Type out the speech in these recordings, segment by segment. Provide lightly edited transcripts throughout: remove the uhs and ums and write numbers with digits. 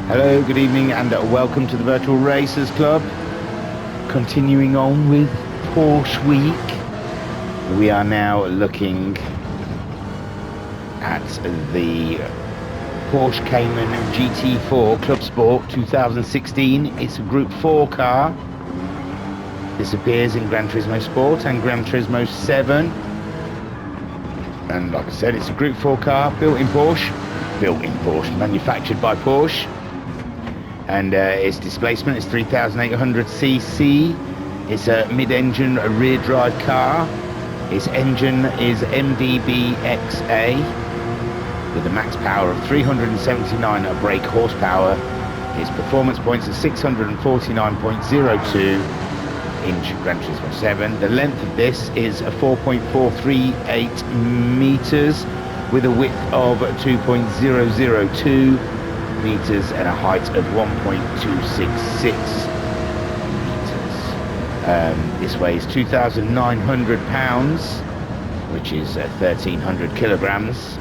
Hello, good evening, and welcome to the Virtual Racers Club. Continuing on with Porsche Week, we are now looking at the Porsche Cayman GT4 Clubsport 2016. It's a Group 4 car. This appears in Gran Turismo Sport and Gran Turismo 7. And like I said, it's a Group 4 car, built in Porsche, manufactured by Porsche. And its displacement is 3,800 cc. It's a mid-engine rear drive car. Its engine is MDB-XA with a max power of 379 brake horsepower. Its performance points are 649.02 in Gran Turismo 7. The length of this is 4.438 meters with a width of 2.002 meters and a height of 1.266 meters. This weighs 2,900 pounds, which is 1,300 kilograms.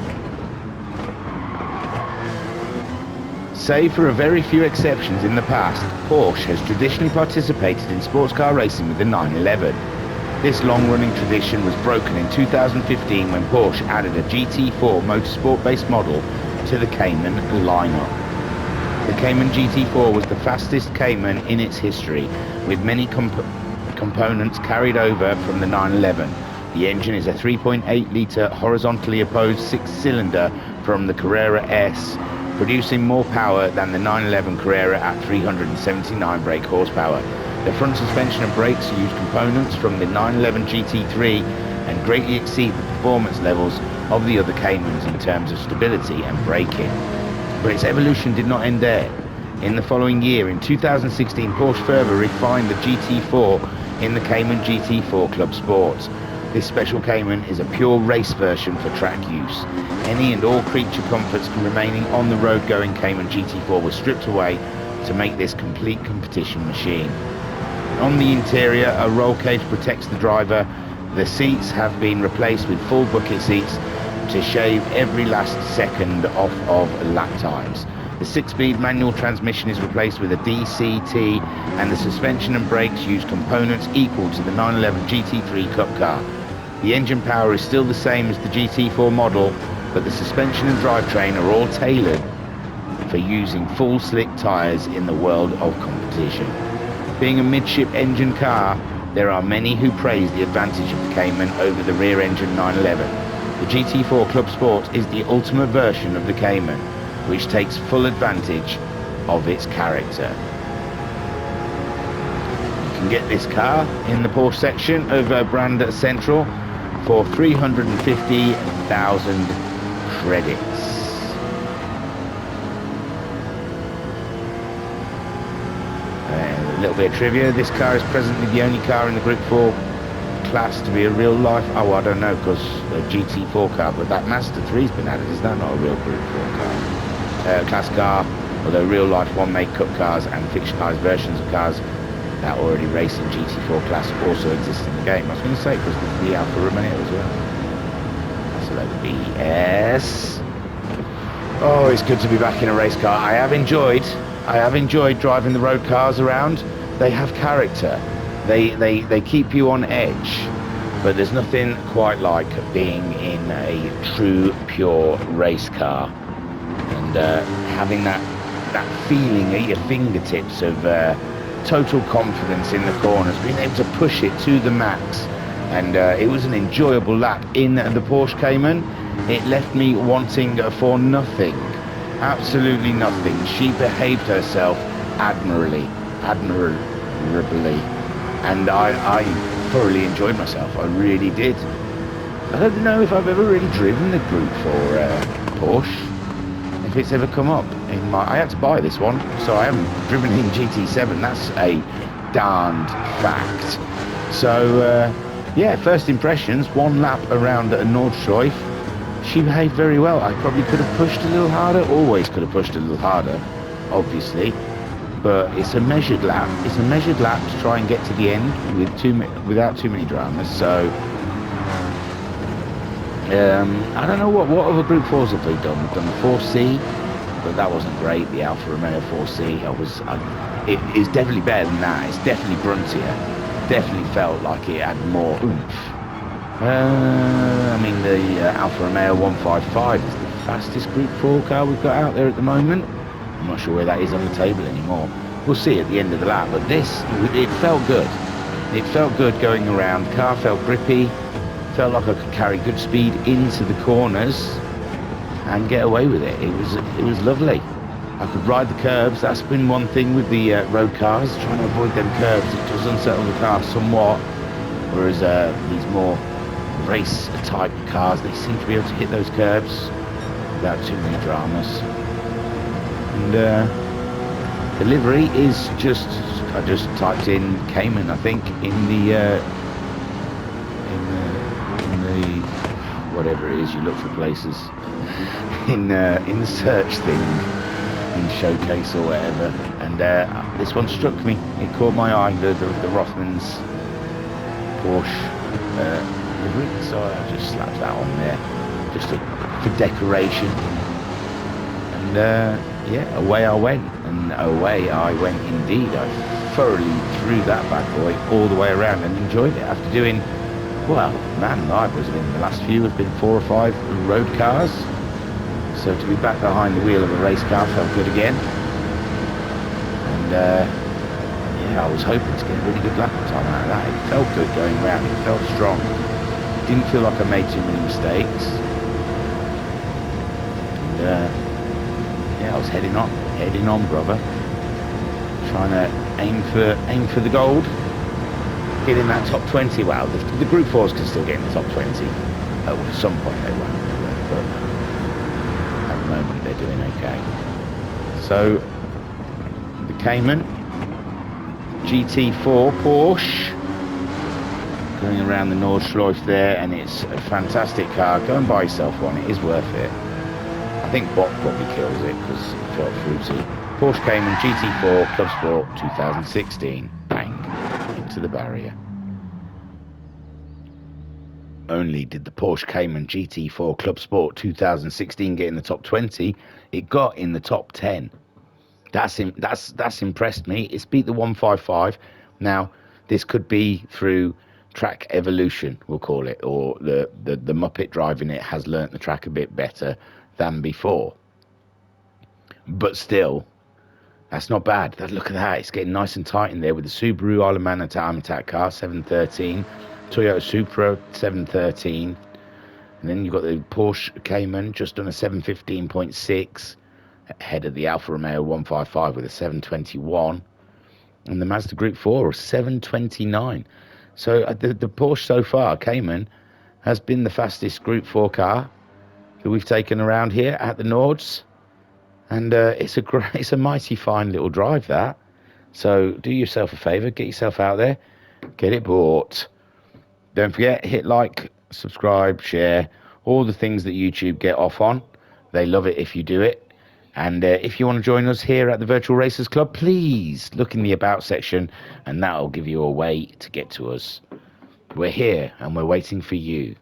Save for a very few exceptions in the past, Porsche has traditionally participated in sports car racing with the 911. This long-running tradition was broken in 2015 when Porsche added a GT4 motorsport-based model to the Cayman lineup. The Cayman GT4 was the fastest Cayman in its history, with many components carried over from the 911. The engine is a 3.8-litre horizontally opposed 6-cylinder from the Carrera S, producing more power than the 911 Carrera at 379 brake horsepower. The front suspension and brakes use components from the 911 GT3 and greatly exceed the performance levels of the other Caymans in terms of stability and braking. But its evolution did not end there. In the following year, in 2016, Porsche further refined the GT4 in the Cayman GT4 Clubsport. This special Cayman is a pure race version for track use. Any and all creature comforts remaining on the road going Cayman GT4 were stripped away to make this complete competition machine. On the interior, a roll cage protects the driver. The seats have been replaced with full bucket seats to shave every last second off of lap times. The 6-speed manual transmission is replaced with a DCT, and the suspension and brakes use components equal to the 911 GT3 Cup car. The engine power is still the same as the GT4 model, but the suspension and drivetrain are all tailored for using full slick tyres in the world of competition. Being a midship engine car, there are many who praise the advantage of the Cayman over the rear engine 911. The GT4 Clubsport is the ultimate version of the Cayman, which takes full advantage of its character. You can get this car in the Porsche section of Brand Central for 350,000 credits. A little bit of trivia: this car is presently the only car in the Group 4 class to be a real life, I don't know, because a GT4 car, but that Mazda 3's been added. Is that not a real Group 4 car? Class car, although real life one-make cup cars and fictionalized versions of cars that already race in GT4 class also exist in the game. I was going to say, because there's the Alfa Romeo as well. That's a load of BS. Oh, it's good to be back in a race car. I have enjoyed driving the road cars around. They have character. They keep you on edge, but there's nothing quite like being in a true, pure race car and having that feeling at your fingertips of total confidence in the corners, being able to push it to the max. And it was an enjoyable lap in the Porsche Cayman. It left me wanting for nothing, absolutely nothing. She behaved herself admirably. And I thoroughly enjoyed myself. I really did. I don't know if I've ever really driven the Group 4 Porsche, if it's ever come up in my... I had to buy this one, so I haven't driven in GT7. That's a darned fact. So yeah, first impressions, one lap around Nordschleife. She behaved very well. I probably could have pushed a little harder, always could have pushed a little harder, obviously. But it's a measured lap. It's a measured lap to try and get to the end without too many dramas. So I don't know what other Group 4s have they done. We've done the 4C, but that wasn't great. The Alfa Romeo 4C, it is definitely better than that. It's definitely gruntier. Definitely felt like it had more oomph. I mean, the Alfa Romeo 155 is the fastest Group 4 car we've got out there at the moment. I'm not sure where that is on the table anymore. We'll see at the end of the lap, but it felt good. It felt good going around. The car felt grippy. Felt like I could carry good speed into the corners and get away with it. It was lovely. I could ride the curves. That's been one thing with the road cars, trying to avoid them curves. It does unsettle the car somewhat, whereas these more race type cars, they seem to be able to hit those curves without too many dramas. And the livery is I just typed in Cayman, I think, in the whatever it is you look for places in the search thing, in showcase or whatever, and this one struck me. It caught my eye, the Rothmans Porsche livery, so I just slapped that on there just for decoration. And yeah, away I went, and away I went indeed. I thoroughly threw that bad boy all the way around and enjoyed it after doing, well, man, I was in the last few have been 4 or 5 road cars, so to be back behind the wheel of a race car felt good again. And yeah, I was hoping to get a really good lap time out of that. It felt good going around, it felt strong. Didn't feel like I made too many mistakes. And yeah, I was heading on, brother. Trying to aim for the gold. Get in that top 20. Well, the Group 4s can still get in the top 20. At some point they won't, but at the moment they're doing okay. So the Cayman GT4 Porsche going around the Nordschleife there, and it's a fantastic car. Go and buy yourself one, it is worth it. I think Bot probably kills it because it felt fruity. Porsche Cayman GT4 Clubsport 2016. Bang. Into the barrier. Only did the Porsche Cayman GT4 Clubsport 2016 get in the top 20, it got in the top 10. That's impressed me. It's beat the 155. Now, this could be through track evolution, we'll call it, or the Muppet driving it has learnt the track a bit better than before. But still, that's not bad. Look at that. It's getting nice and tight in there with the Subaru Island Time Attack car, 713. Toyota Supra, 713. And then you've got the Porsche Cayman, just on a 715.6. Ahead of the Alfa Romeo 155 with a 721. And the Mazda Group 4, 729. So the Porsche so far, Cayman, has been the fastest Group 4 car that we've taken around here at the Nords. And it's a mighty fine little drive, that. So do yourself a favour, get yourself out there, get it bought. Don't forget, hit like, subscribe, share, all the things that YouTube get off on. They love it if you do it. And if you want to join us here at the Virtual Racers Club, please look in the About section, and that'll give you a way to get to us. We're here, and we're waiting for you.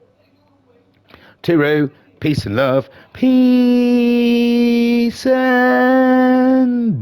Tooroo, peace and love. Peace and